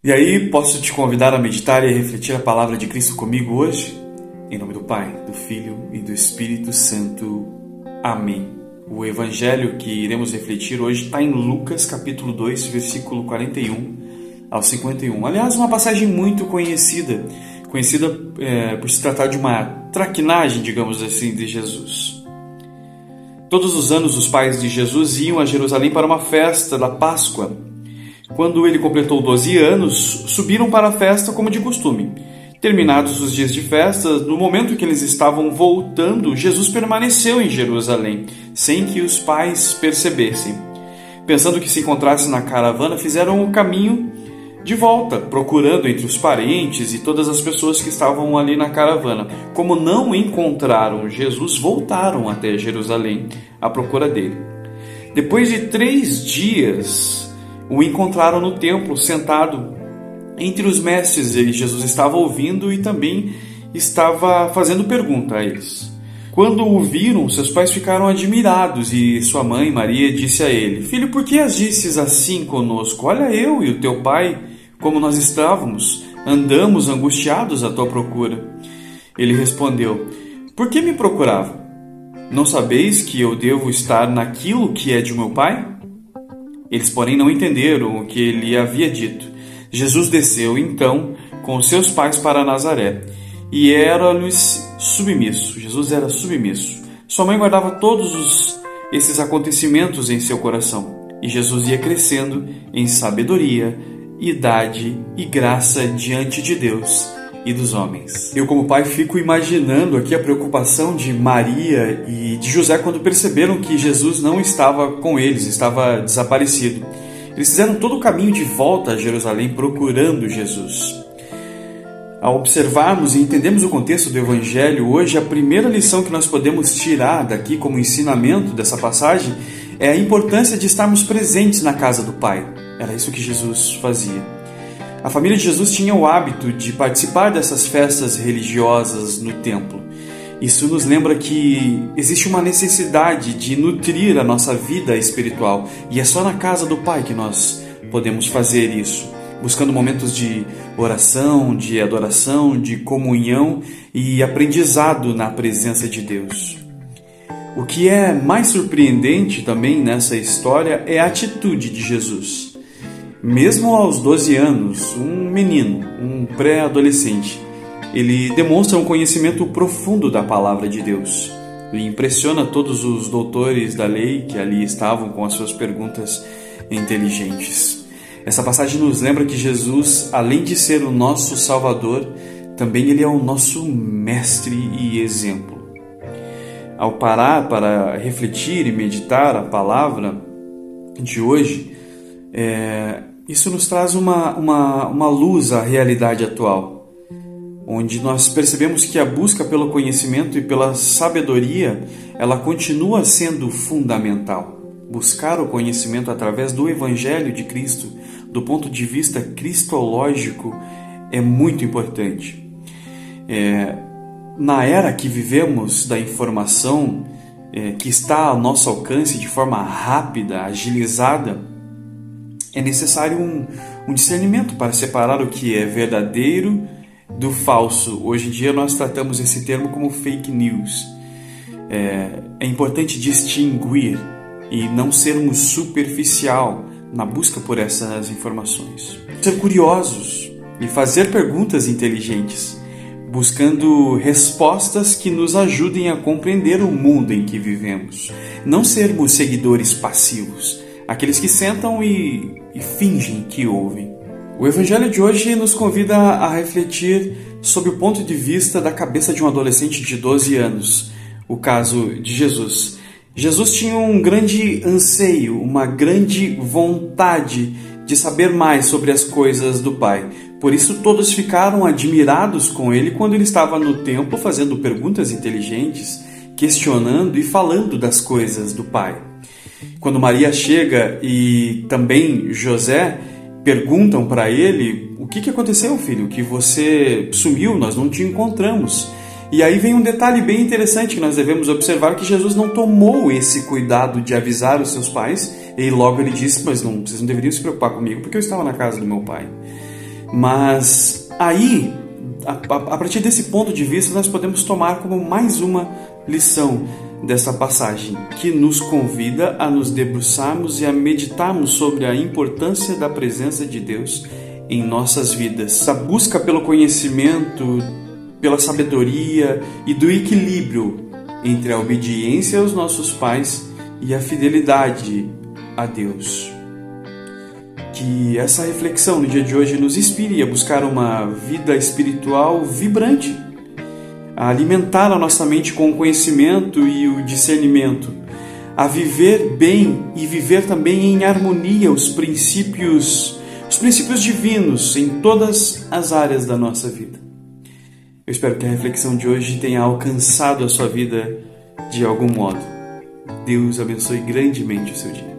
E aí, posso te convidar a meditar e a refletir a palavra de Cristo comigo hoje? Em nome do Pai, do Filho e do Espírito Santo. Amém. O evangelho que iremos refletir hoje está em Lucas, capítulo 2, versículo 41 ao 51. Aliás, uma passagem muito conhecida por se tratar de uma traquinagem, digamos assim, de Jesus. Todos os anos, os pais de Jesus iam a Jerusalém para uma festa da Páscoa. Quando ele completou 12 anos, subiram para a festa como de costume. Terminados os dias de festa, no momento em que eles estavam voltando, Jesus permaneceu em Jerusalém, sem que os pais percebessem. Pensando que se encontrasse na caravana, fizeram o caminho de volta, procurando entre os parentes e todas as pessoas que estavam ali na caravana. Como não encontraram Jesus, voltaram até Jerusalém à procura dele. Depois de 3 dias, o encontraram no templo, sentado entre os mestres. E Jesus estava ouvindo e também estava fazendo pergunta a eles. Quando o viram, seus pais ficaram admirados e sua mãe, Maria, disse a ele: "Filho, por que agistes assim conosco? Olha, eu e o teu pai, como nós estávamos, andamos angustiados à tua procura." Ele respondeu: "Por que me procurava? Não sabeis que eu devo estar naquilo que é de meu pai?" Eles, porém, não entenderam o que ele havia dito. Jesus desceu, então, com seus pais para Nazaré, e era-lhes submisso. Jesus era submisso. Sua mãe guardava todos esses acontecimentos em seu coração. E Jesus ia crescendo em sabedoria, idade e graça diante de Deus e dos homens. Eu, como pai, fico imaginando aqui a preocupação de Maria e de José quando perceberam que Jesus não estava com eles, estava desaparecido. Eles fizeram todo o caminho de volta a Jerusalém procurando Jesus. Ao observarmos e entendermos o contexto do Evangelho hoje, a primeira lição que nós podemos tirar daqui como ensinamento dessa passagem é a importância de estarmos presentes na casa do Pai. Era isso que Jesus fazia. A família de Jesus tinha o hábito de participar dessas festas religiosas no templo. Isso nos lembra que existe uma necessidade de nutrir a nossa vida espiritual. E é só na casa do Pai que nós podemos fazer isso, buscando momentos de oração, de adoração, de comunhão e aprendizado na presença de Deus. O que é mais surpreendente também nessa história é a atitude de Jesus. Mesmo aos 12 anos, um menino, um pré-adolescente, ele demonstra um conhecimento profundo da palavra de Deus. Ele impressiona todos os doutores da lei que ali estavam com as suas perguntas inteligentes. Essa passagem nos lembra que Jesus, além de ser o nosso Salvador, também ele é o nosso mestre e exemplo. Ao parar para refletir e meditar a palavra de hoje, isso nos traz uma luz à realidade atual, onde nós percebemos que a busca pelo conhecimento e pela sabedoria, ela continua sendo fundamental. Buscar o conhecimento através do Evangelho de Cristo, do ponto de vista cristológico, é muito importante. Na era que vivemos da informação, que está ao nosso alcance de forma rápida, agilizada, é necessário um discernimento para separar o que é verdadeiro do falso. Hoje em dia nós tratamos esse termo como fake news. É importante distinguir e não sermos superficial na busca por essas informações. Ser curiosos e fazer perguntas inteligentes, buscando respostas que nos ajudem a compreender o mundo em que vivemos. Não sermos seguidores passivos, aqueles que sentam e fingem que ouvem. O Evangelho de hoje nos convida a refletir sobre o ponto de vista da cabeça de um adolescente de 12 anos, o caso de Jesus. Jesus tinha um grande anseio, uma grande vontade de saber mais sobre as coisas do Pai. Por isso todos ficaram admirados com ele quando ele estava no templo fazendo perguntas inteligentes, questionando e falando das coisas do Pai. Quando Maria chega e também José perguntam para ele: "O que aconteceu, filho? Que você sumiu, nós não te encontramos." E aí vem um detalhe bem interessante que nós devemos observar, que Jesus não tomou esse cuidado de avisar os seus pais, e logo ele disse: "Mas vocês não deveriam se preocupar comigo, porque eu estava na casa do meu pai." Mas aí, a partir desse ponto de vista, nós podemos tomar como mais uma lição dessa passagem, que nos convida a nos debruçarmos e a meditarmos sobre a importância da presença de Deus em nossas vidas. A busca pelo conhecimento, pela sabedoria e do equilíbrio entre a obediência aos nossos pais e a fidelidade a Deus. Que essa reflexão no dia de hoje nos inspire a buscar uma vida espiritual vibrante, a alimentar a nossa mente com o conhecimento e o discernimento, a viver bem e viver também em harmonia os princípios divinos em todas as áreas da nossa vida. Eu espero que a reflexão de hoje tenha alcançado a sua vida de algum modo. Deus abençoe grandemente o seu dia.